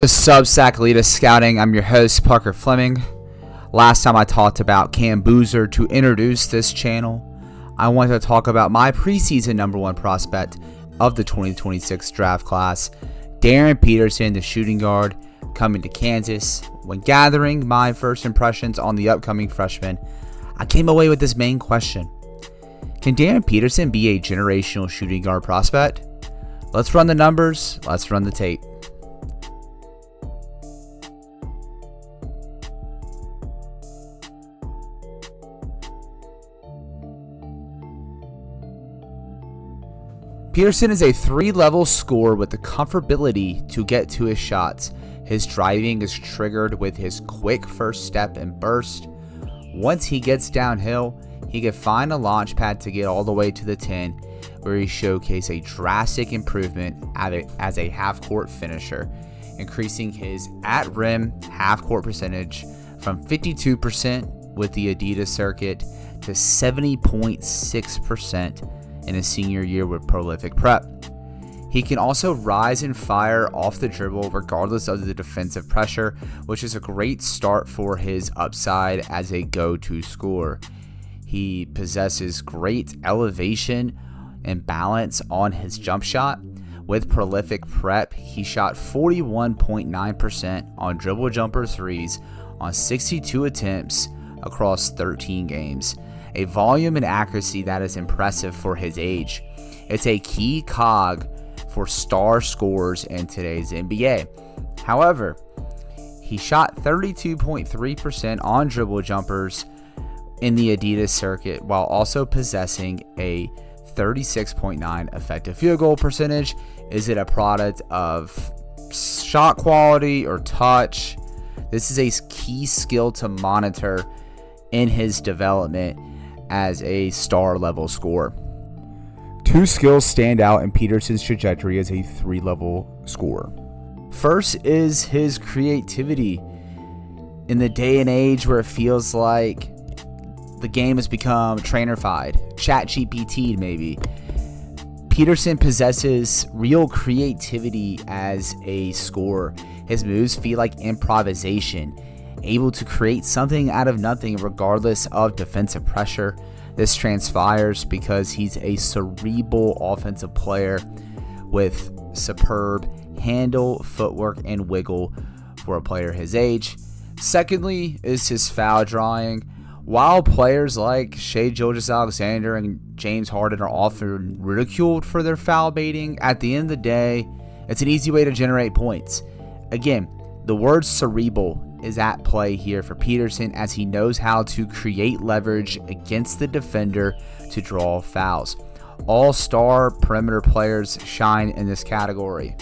The Substack Leader Scouting. I'm your host, Parker Fleming. Last time I talked about Cam Boozer to introduce this channel, I wanted to talk about my preseason number one prospect of the 2026 draft class, Darryn Peterson, the shooting guard, coming to Kansas. When gathering my first impressions on the upcoming freshman, I came away with this main question. Can Darryn Peterson be a generational shooting guard prospect? Let's run the numbers. Let's run the tape. Peterson is a three-level scorer with the comfortability to get to his shots. His driving is triggered with his quick first step and burst. Once he gets downhill, he can find a launch pad to get all the way to the 10, where he showcases a drastic improvement as a half-court finisher, increasing his at-rim half-court percentage from 52% with the Adidas circuit to 70.6% in his senior year with prolific prep. He can also rise and fire off the dribble regardless of the defensive pressure, which is a great start for his upside as a go-to scorer. He possesses great elevation and balance on his jump shot. With prolific prep, he shot 41.9% on dribble jumper threes on 62 attempts across 13 games. A volume and accuracy that is impressive for his age. It's a key cog for star scorers in today's NBA. However, he shot 32.3% on dribble jumpers in the Adidas circuit while also possessing a 36.9 effective field goal percentage. Is it a product of shot quality or touch? This is a key skill to monitor in his development as a star level scorer. Two skills stand out in Peterson's trajectory as a three-level scorer. First is his creativity. In the day and age where it feels like the game has become trainerified, ChatGPT maybe, Peterson possesses real creativity as a scorer. His moves feel like improvisation, able to create something out of nothing regardless of defensive pressure. This transpires because he's a cerebral offensive player with superb handle, footwork, and wiggle for a player his age. Secondly is his foul drawing. While players like Shai Gilgeous-Alexander and James Harden are often ridiculed for their foul baiting, at the end of the day, it's an easy way to generate points. Again, the word cerebral is at play here for Peterson as he knows how to create leverage against the defender to draw fouls. All-star perimeter players shine in this category.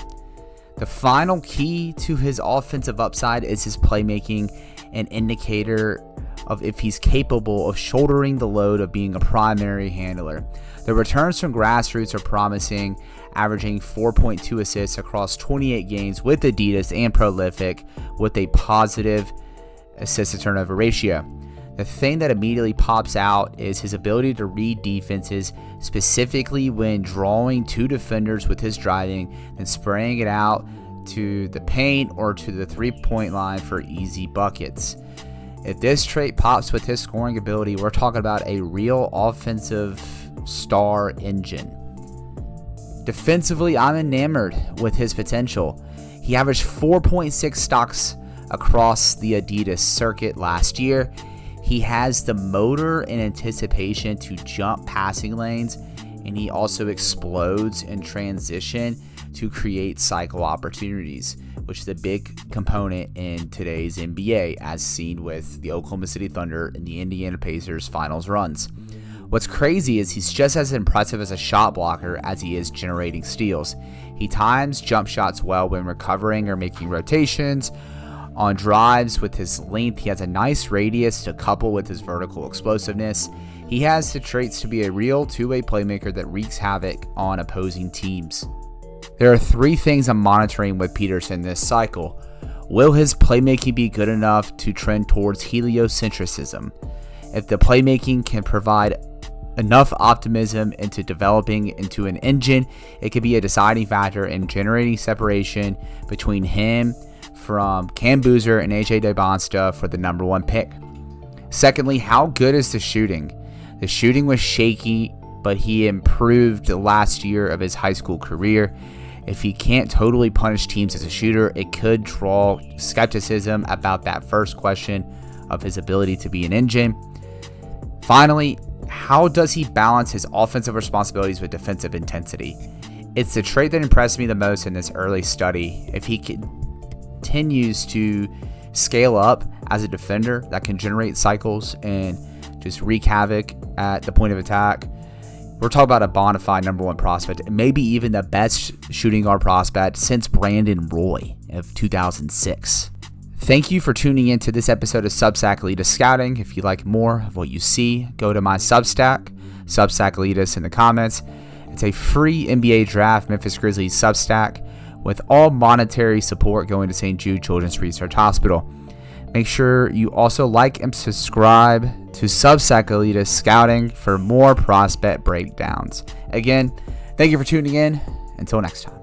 The final key to his offensive upside is his playmaking, an indicator of if he's capable of shouldering the load of being a primary handler. The returns from grassroots are promising, averaging 4.2 assists across 28 games with Adidas and prolific with a positive assist-to-turnover ratio. The thing that immediately pops out is his ability to read defenses, specifically when drawing two defenders with his driving and spraying it out to the paint or to the three-point line for easy buckets. If this trait pops with his scoring ability, we're talking about a real offensive star engine. Defensively, I'm enamored with his potential. He averaged 4.6 stocks across the Adidas circuit last year. He has the motor and anticipation to jump passing lanes, and he also explodes in transition to create cycle opportunities, which is a big component in today's NBA, as seen with the Oklahoma City Thunder and the Indiana Pacers finals runs. What's crazy is he's just as impressive as a shot blocker as he is generating steals. He times jump shots well when recovering or making rotations. On drives with his length, he has a nice radius to couple with his vertical explosiveness. He has the traits to be a real two-way playmaker that wreaks havoc on opposing teams. There are three things I'm monitoring with Peterson this cycle. Will his playmaking be good enough to trend towards heliocentrism? If the playmaking can provide enough optimism into developing into an engine, it could be a deciding factor in generating separation between him from Cam Boozer and AJ DeBonsta for the number 1 pick. Secondly, how good is the shooting? The shooting was shaky, but he improved last year of his high school career. If he can't totally punish teams as a shooter, it could draw skepticism about that first question of his ability to be an engine. Finally, how does he balance his offensive responsibilities with defensive intensity? It's the trait that impressed me the most in this early study. If he continues to scale up as a defender that can generate cycles and just wreak havoc at the point of attack, we're talking about a bona fide number 1 prospect, and maybe even the best shooting guard prospect since Brandon Roy of 2006. Thank you for tuning in to this episode of Substack Elitist Scouting. If you like more of what you see, go to my Substack Elitist in the comments. It's a free NBA Draft Memphis Grizzlies Substack with all monetary support going to St. Jude Children's Research Hospital. Make sure you also like and subscribe to Substack Elitist Scouting for more prospect breakdowns. Again, thank you for tuning in. Until next time.